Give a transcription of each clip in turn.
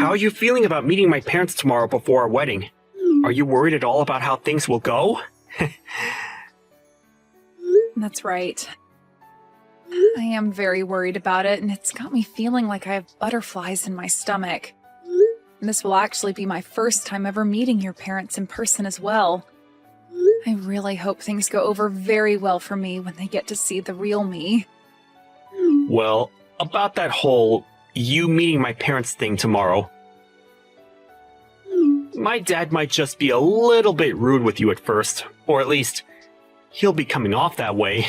How are you feeling about meeting my parents tomorrow before our wedding? Are you worried at all about how things will go? That's right. I am very worried about it, and it's got me feeling like I have butterflies in my stomach. This will actually be my first time ever meeting your parents in person as well. I really hope things go over very well for me when they get to see the real me. Well, about that whole you meeting my parents thing tomorrow. My dad might just be a little bit rude with you at first, or at least he'll be coming off that way.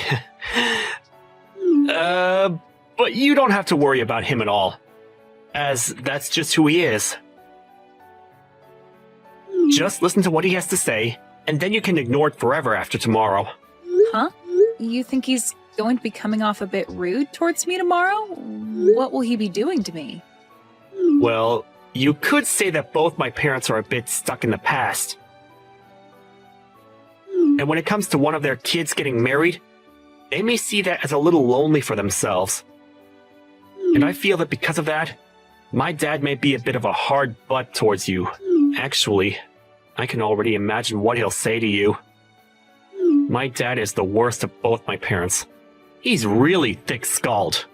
But you don't have to worry about him at all, as that's just who he is. Just listen to what he has to say, and then you can ignore it forever after tomorrow. Huh? You think he's going to be coming off a bit rude towards me tomorrow? What will he be doing to me? Well, you could say that both my parents are a bit stuck in the past. And when it comes to one of their kids getting married, they may see that as a little lonely for themselves. And I feel that because of that, my dad may be a bit of a hard butt towards you. Actually, I can already imagine what he'll say to you. My dad is the worst of both my parents. He's really thick-skulled.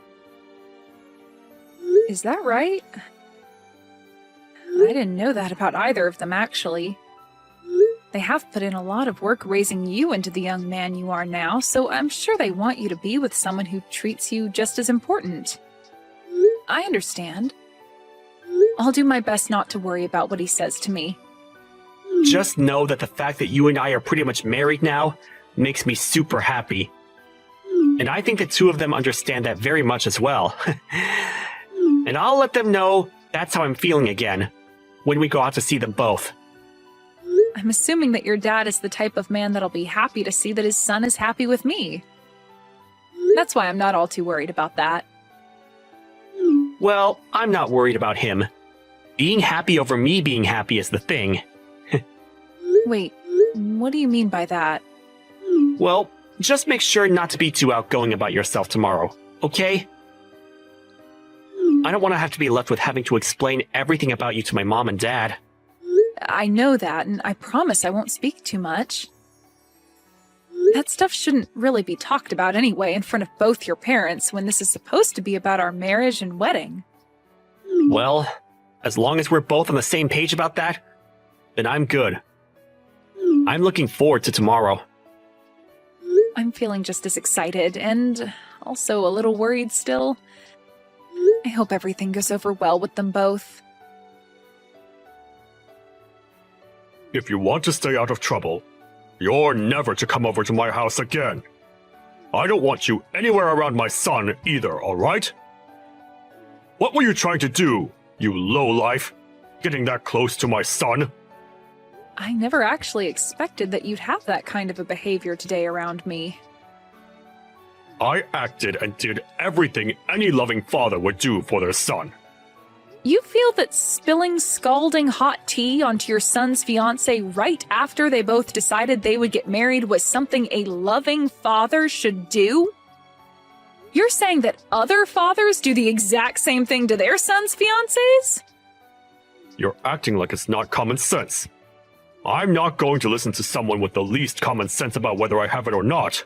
Is that right? I didn't know that about either of them, actually. They have put in a lot of work raising you into the young man you are now, so I'm sure they want you to be with someone who treats you just as important. I understand. I'll do my best not to worry about what he says to me. Just know that the fact that you and I are pretty much married now makes me super happy. And I think the two of them understand that very much as well. And I'll let them know that's how I'm feeling again, when we go out to see them both. I'm assuming that your dad is the type of man that'll be happy to see that his son is happy with me. That's why I'm not all too worried about that. Well, I'm not worried about him. Being happy over me being happy is the thing. Wait, what do you mean by that? Well, just make sure not to be too outgoing about yourself tomorrow, okay? I don't want to have to be left with having to explain everything about you to my mom and dad. I know that, and I promise I won't speak too much. That stuff shouldn't really be talked about anyway in front of both your parents when this is supposed to be about our marriage and wedding. Well, as long as we're both on the same page about that, then I'm good. I'm looking forward to tomorrow. I'm feeling just as excited, and also a little worried still. I hope everything goes over well with them both. If you want to stay out of trouble, you're never to come over to my house again. I don't want you anywhere around my son either, alright? What were you trying to do, you lowlife? Getting that close to my son? I never actually expected that you'd have that kind of a behavior today around me. I acted and did everything any loving father would do for their son. You feel that spilling scalding hot tea onto your son's fiancé right after they both decided they would get married was something a loving father should do? You're saying that other fathers do the exact same thing to their sons' fiancés? You're acting like it's not common sense. I'm not going to listen to someone with the least common sense about whether I have it or not.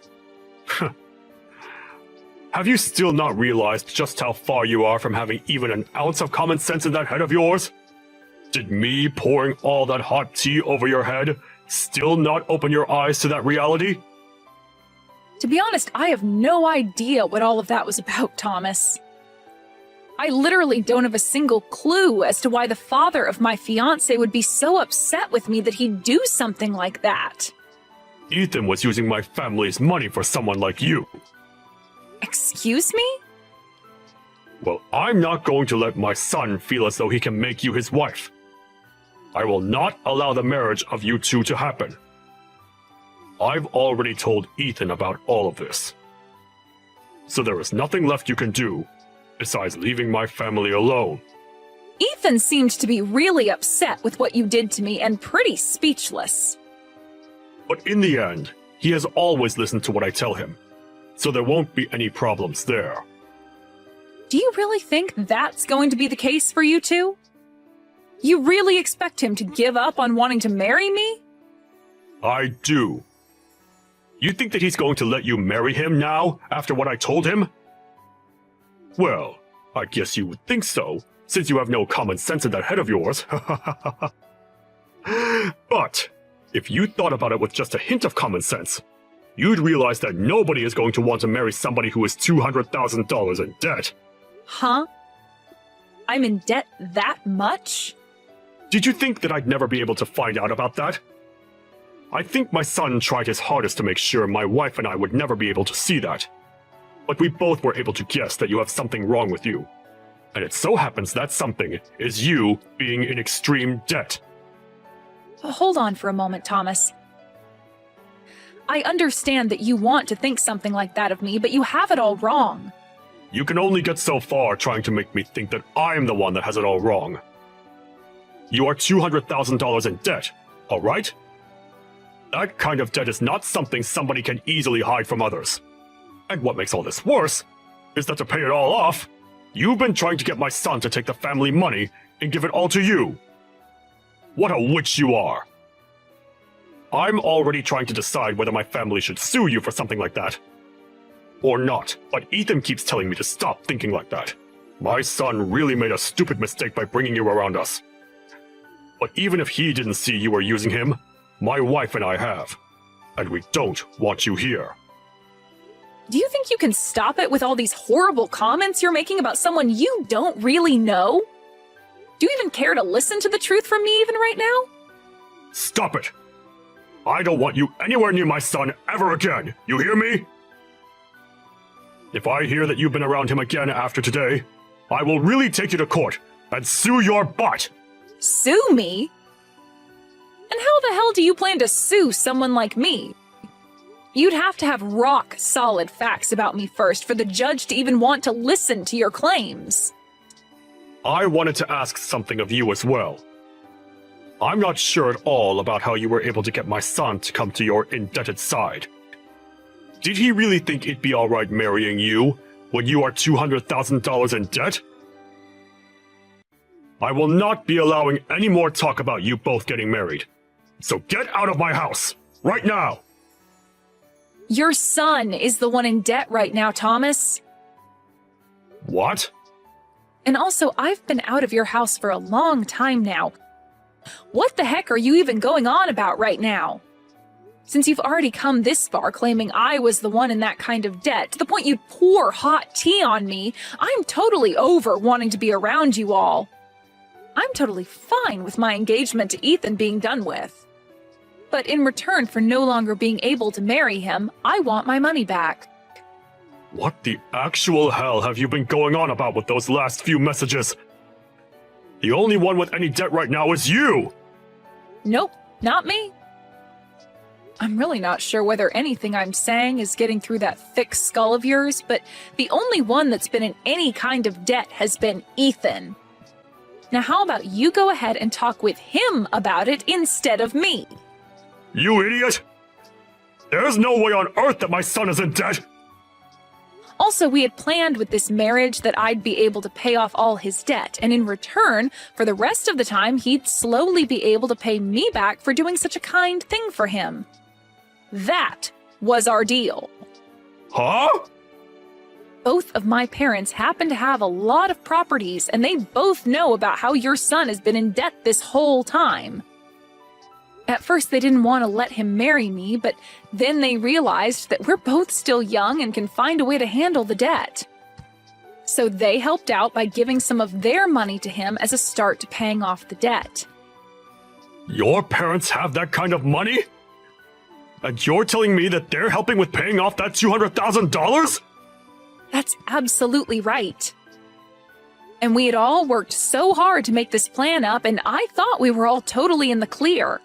Have you still not realized just how far you are from having even an ounce of common sense in that head of yours? Did me pouring all that hot tea over your head still not open your eyes to that reality? To be honest, I have no idea what all of that was about, Thomas. I literally don't have a single clue as to why the father of my fiancé would be so upset with me that he'd do something like that. Ethan was using my family's money for someone like you. Excuse me? Well, I'm not going to let my son feel as though he can make you his wife. I will not allow the marriage of you two to happen. I've already told Ethan about all of this. So there is nothing left you can do besides leaving my family alone. Ethan seemed to be really upset with what you did to me and pretty speechless. But in the end, he has always listened to what I tell him, so there won't be any problems there. Do you really think that's going to be the case for you two? You really expect him to give up on wanting to marry me? I do. You think that he's going to let you marry him now, after what I told him? Well, I guess you would think so, since you have no common sense in that head of yours. But, if you thought about it with just a hint of common sense, you'd realize that nobody is going to want to marry somebody who is $200,000 in debt. Huh? I'm in debt that much? Did you think that I'd never be able to find out about that? I think my son tried his hardest to make sure my wife and I would never be able to see that. But we both were able to guess that you have something wrong with you. And it so happens that something is you being in extreme debt. Hold on for a moment, Thomas. I understand that you want to think something like that of me, but you have it all wrong. You can only get so far trying to make me think that I'm the one that has it all wrong. You are $200,000 in debt, all right? That kind of debt is not something somebody can easily hide from others. And what makes all this worse is that to pay it all off, you've been trying to get my son to take the family money and give it all to you. What a witch you are! I'm already trying to decide whether my family should sue you for something like that. Or not, but Ethan keeps telling me to stop thinking like that. My son really made a stupid mistake by bringing you around us. But even if he didn't see you were using him, my wife and I have. And we don't want you here. Do you think you can stop it with all these horrible comments you're making about someone you don't really know? Do you even care to listen to the truth from me even right now? Stop it! I don't want you anywhere near my son ever again, you hear me? If I hear that you've been around him again after today, I will really take you to court and sue your butt! Sue me? And how the hell do you plan to sue someone like me? You'd have to have rock-solid facts about me first for the judge to even want to listen to your claims. I wanted to ask something of you as well. I'm not sure at all about how you were able to get my son to come to your indebted side. Did he really think it'd be alright marrying you when you are $200,000 in debt? I will not be allowing any more talk about you both getting married. So get out of my house, right now! Your son is the one in debt right now, Thomas. What? And also, I've been out of your house for a long time now. What the heck are you even going on about right now? Since you've already come this far claiming I was the one in that kind of debt, to the point you'd pour hot tea on me, I'm totally over wanting to be around you all. I'm totally fine with my engagement to Ethan being done with. But in return for no longer being able to marry him, I want my money back. What the actual hell have you been going on about with those last few messages? The only one with any debt right now is you! Nope, not me. I'm really not sure whether anything I'm saying is getting through that thick skull of yours, but the only one that's been in any kind of debt has been Ethan. Now how about you go ahead and talk with him about it instead of me? You idiot! There's no way on earth that my son is in debt! Also, we had planned with this marriage that I'd be able to pay off all his debt, and in return, for the rest of the time, he'd slowly be able to pay me back for doing such a kind thing for him. That was our deal. Huh? Both of my parents happen to have a lot of properties, and they both know about how your son has been in debt this whole time. At first, they didn't want to let him marry me, but then they realized that we're both still young and can find a way to handle the debt. So they helped out by giving some of their money to him as a start to paying off the debt. Your parents have that kind of money? And you're telling me that they're helping with paying off that $200,000? That's absolutely right. And we had all worked so hard to make this plan up, and I thought we were all totally in the clear.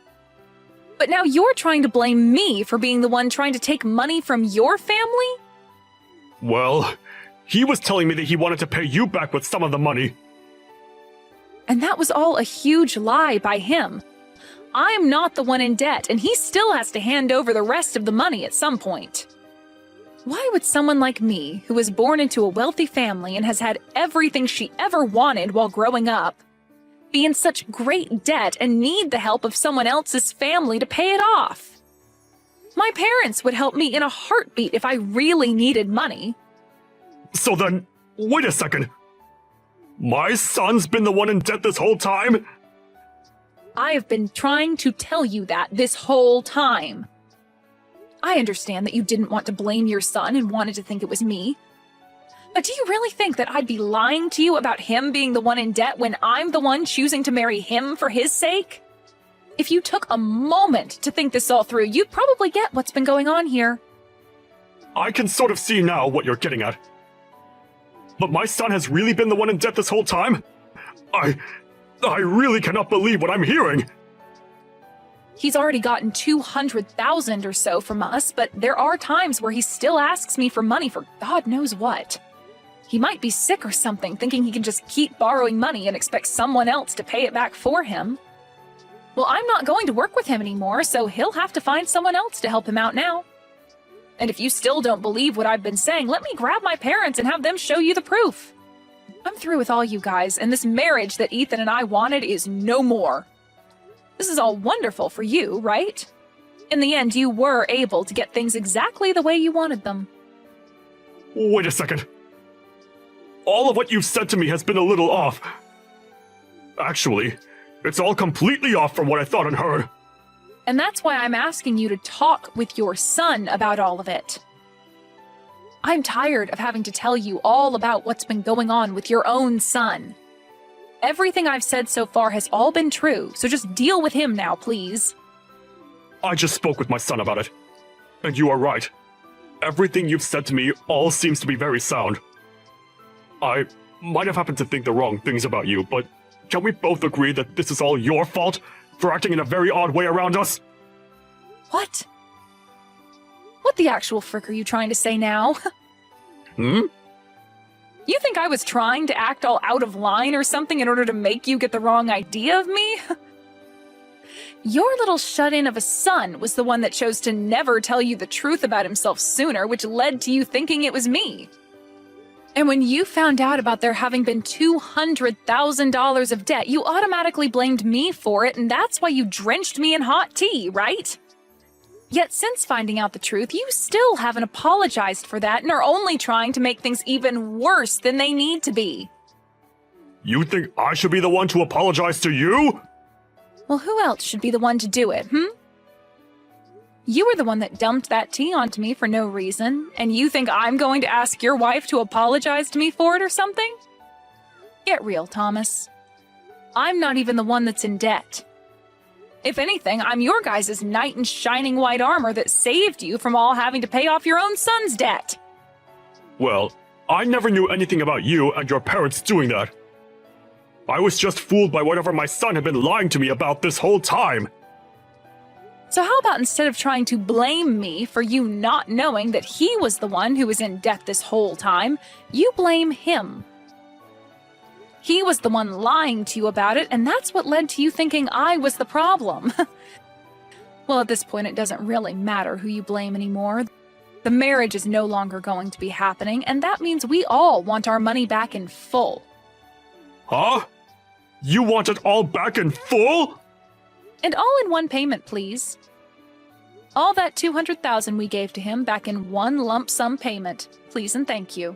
But now you're trying to blame me for being the one trying to take money from your family? Well, he was telling me that he wanted to pay you back with some of the money. And that was all a huge lie by him. I'm not the one in debt, and he still has to hand over the rest of the money at some point. Why would someone like me, who was born into a wealthy family and has had everything she ever wanted while growing up, be in such great debt and need the help of someone else's family to pay it off. My parents would help me in a heartbeat if I really needed money. So then, wait a second. My son's been the one in debt this whole time? I have been trying to tell you that this whole time. I understand that you didn't want to blame your son and wanted to think it was me. But do you really think that I'd be lying to you about him being the one in debt when I'm the one choosing to marry him for his sake? If you took a moment to think this all through, you'd probably get what's been going on here. I can sort of see now what you're getting at. But my son has really been the one in debt this whole time? I really cannot believe what I'm hearing. He's already gotten $200,000 or so from us, but there are times where he still asks me for money for God knows what. He might be sick or something, thinking he can just keep borrowing money and expect someone else to pay it back for him. Well, I'm not going to work with him anymore, so he'll have to find someone else to help him out now. And if you still don't believe what I've been saying, let me grab my parents and have them show you the proof. I'm through with all you guys, and this marriage that Ethan and I wanted is no more. This is all wonderful for you, right? In the end, you were able to get things exactly the way you wanted them. Wait a second. All of what you've said to me has been a little off. Actually, it's all completely off from what I thought and heard. And that's why I'm asking you to talk with your son about all of it. I'm tired of having to tell you all about what's been going on with your own son. Everything I've said so far has all been true, so just deal with him now, please. I just spoke with my son about it. And you are right. Everything you've said to me all seems to be very sound. I might have happened to think the wrong things about you, but can we both agree that this is all your fault for acting in a very odd way around us? What? What the actual frick are you trying to say now? Hmm? You think I was trying to act all out of line or something in order to make you get the wrong idea of me? Your little shut-in of a son was the one that chose to never tell you the truth about himself sooner, which led to you thinking it was me. And when you found out about there having been $200,000 of debt, you automatically blamed me for it, and that's why you drenched me in hot tea, right? Yet since finding out the truth, you still haven't apologized for that and are only trying to make things even worse than they need to be. You think I should be the one to apologize to you? Well, who else should be the one to do it, You were the one that dumped that tea onto me for no reason, and you think I'm going to ask your wife to apologize to me for it or something? Get real, Thomas. I'm not even the one that's in debt. If anything, I'm your guys' knight in shining white armor that saved you from all having to pay off your own son's debt. Well, I never knew anything about you and your parents doing that. I was just fooled by whatever my son had been lying to me about this whole time. So how about instead of trying to blame me for you not knowing that he was the one who was in debt this whole time, you blame him. He was the one lying to you about it, and that's what led to you thinking I was the problem. Well, at this point, it doesn't really matter who you blame anymore. The marriage is no longer going to be happening, and that means we all want our money back in full. Huh? You want it all back in full? And all in one payment, please. All that $200,000 we gave to him back in one lump sum payment, please and thank you.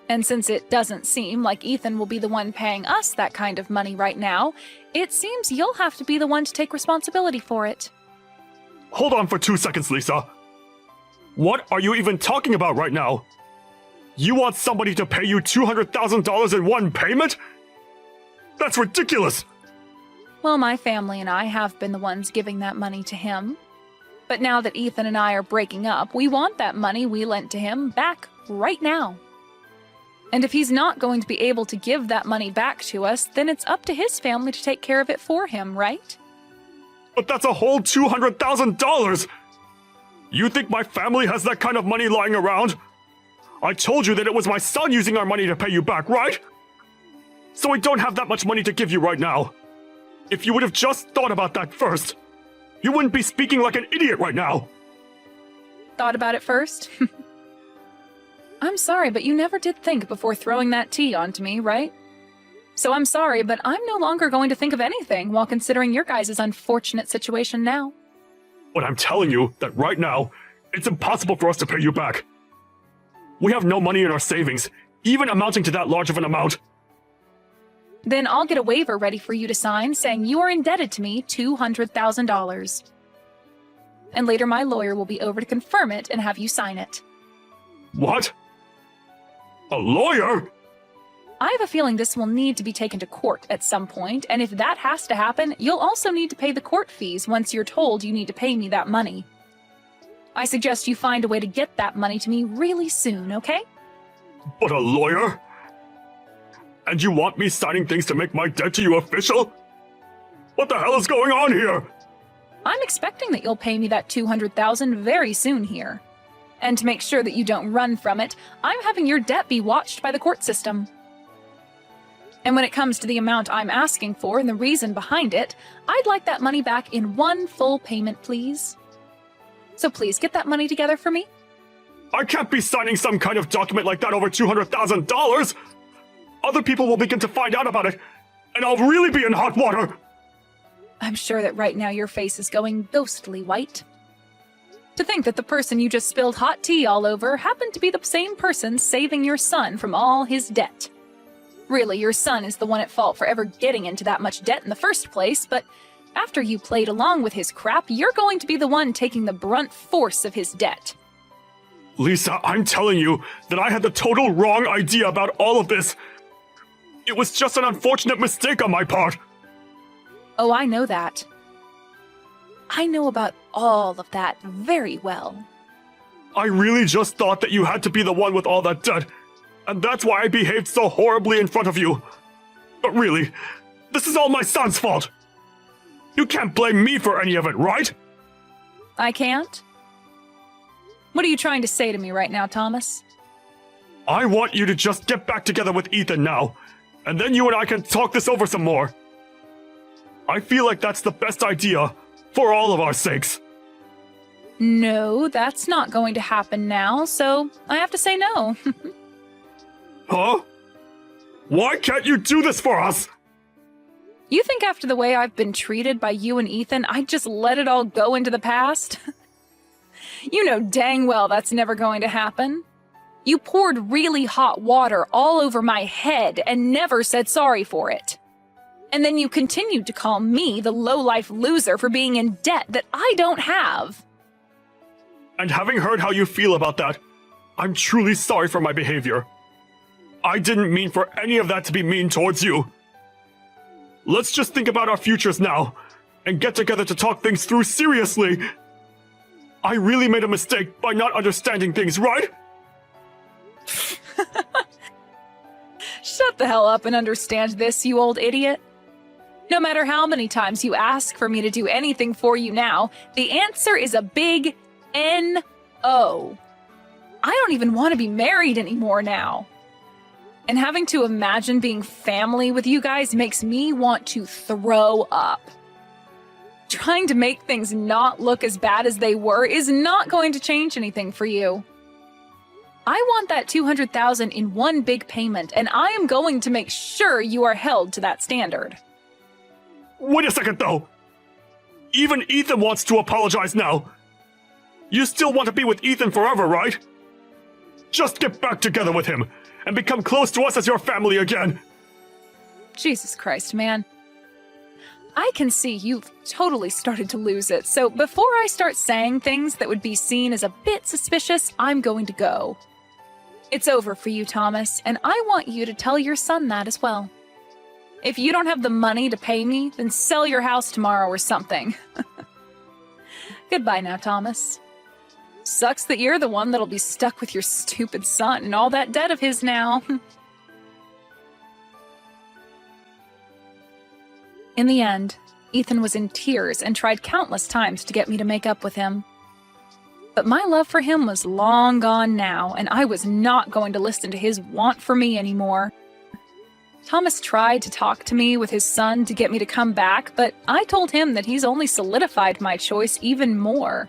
And since it doesn't seem like Ethan will be the one paying us that kind of money right now, it seems you'll have to be the one to take responsibility for it. Hold on for 2 seconds, Lisa. What are you even talking about right now? You want somebody to pay you $200,000 in one payment? That's ridiculous! Well, my family and I have been the ones giving that money to him. But now that Ethan and I are breaking up, we want that money we lent to him back right now. And if he's not going to be able to give that money back to us, then it's up to his family to take care of it for him, right? But that's a whole $200,000! You think my family has that kind of money lying around? I told you that it was my son using our money to pay you back, right? So we don't have that much money to give you right now. If you would have just thought about that first, you wouldn't be speaking like an idiot right now. Thought about it first? I'm sorry, but you never did think before throwing that tea onto me, right? So I'm sorry, but I'm no longer going to think of anything while considering your guys' unfortunate situation now. But I'm telling you that right now, it's impossible for us to pay you back. We have no money in our savings, even amounting to that large of an amount. Then I'll get a waiver ready for you to sign saying you are indebted to me $200,000. And later my lawyer will be over to confirm it and have you sign it. What? A lawyer? I have a feeling this will need to be taken to court at some point, and if that has to happen, you'll also need to pay the court fees once you're told you need to pay me that money. I suggest you find a way to get that money to me really soon, okay? But a lawyer? And you want me signing things to make my debt to you official? What the hell is going on here? I'm expecting that you'll pay me that $200,000 very soon here. And to make sure that you don't run from it, I'm having your debt be watched by the court system. And when it comes to the amount I'm asking for and the reason behind it, I'd like that money back in one full payment, please. So please get that money together for me. I can't be signing some kind of document like that over $200,000! Other people will begin to find out about it, and I'll really be in hot water! I'm sure that right now your face is going ghostly white. To think that the person you just spilled hot tea all over happened to be the same person saving your son from all his debt. Really, your son is the one at fault for ever getting into that much debt in the first place, but after you played along with his crap, you're going to be the one taking the brunt force of his debt. Lisa, I'm telling you that I had the total wrong idea about all of this. It was just an unfortunate mistake on my part. Oh, I know that. I know about all of that very well. I really just thought that you had to be the one with all that debt, and that's why I behaved so horribly in front of you. But really, this is all my son's fault. You can't blame me for any of it, right? I can't? What are you trying to say to me right now, Thomas? I want you to just get back together with Ethan now, and then you and I can talk this over some more. I feel like that's the best idea, for all of our sakes. No, that's not going to happen now, so I have to say no. Huh? Why can't you do this for us? You think after the way I've been treated by you and Ethan, I'd just let it all go into the past? You know dang well that's never going to happen. You poured really hot water all over my head and never said sorry for it. And then you continued to call me the low-life loser for being in debt that I don't have. And having heard how you feel about that, I'm truly sorry for my behavior. I didn't mean for any of that to be mean towards you. Let's just think about our futures now, and get together to talk things through seriously. I really made a mistake by not understanding things, right? Shut the hell up and understand this, you old idiot. No matter how many times you ask for me to do anything for you now, the answer is a big N-O. I don't even want to be married anymore now. And having to imagine being family with you guys makes me want to throw up. Trying to make things not look as bad as they were is not going to change anything for you. I want that $200,000 in one big payment, and I am going to make sure you are held to that standard. Wait a second, though. Even Ethan wants to apologize now. You still want to be with Ethan forever, right? Just get back together with him and become close to us as your family again. Jesus Christ, man. I can see you've totally started to lose it, so before I start saying things that would be seen as a bit suspicious, I'm going to go. It's over for you, Thomas, and I want you to tell your son that as well. If you don't have the money to pay me, then sell your house tomorrow or something. Goodbye now, Thomas. Sucks that you're the one that'll be stuck with your stupid son and all that debt of his now. In the end, Ethan was in tears and tried countless times to get me to make up with him. But my love for him was long gone now, and I was not going to listen to his want for me anymore. Thomas tried to talk to me with his son to get me to come back, but I told him that he's only solidified my choice even more,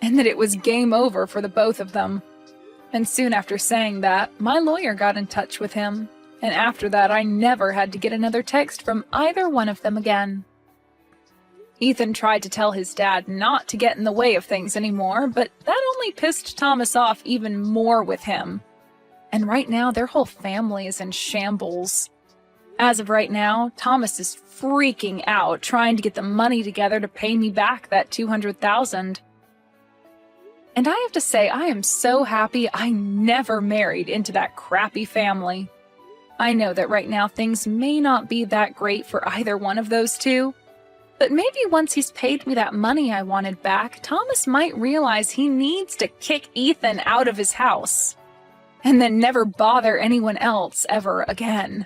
and that it was game over for the both of them. And soon after saying that, my lawyer got in touch with him, And after that, I never had to get another text from either one of them again. Ethan tried to tell his dad not to get in the way of things anymore, but that only pissed Thomas off even more with him. And right now, their whole family is in shambles. As of right now, Thomas is freaking out, trying to get the money together to pay me back that $200,000. And I have to say, I am so happy I never married into that crappy family. I know that right now things may not be that great for either one of those two, but maybe once he's paid me that money I wanted back, Thomas might realize he needs to kick Ethan out of his house, and then never bother anyone else ever again.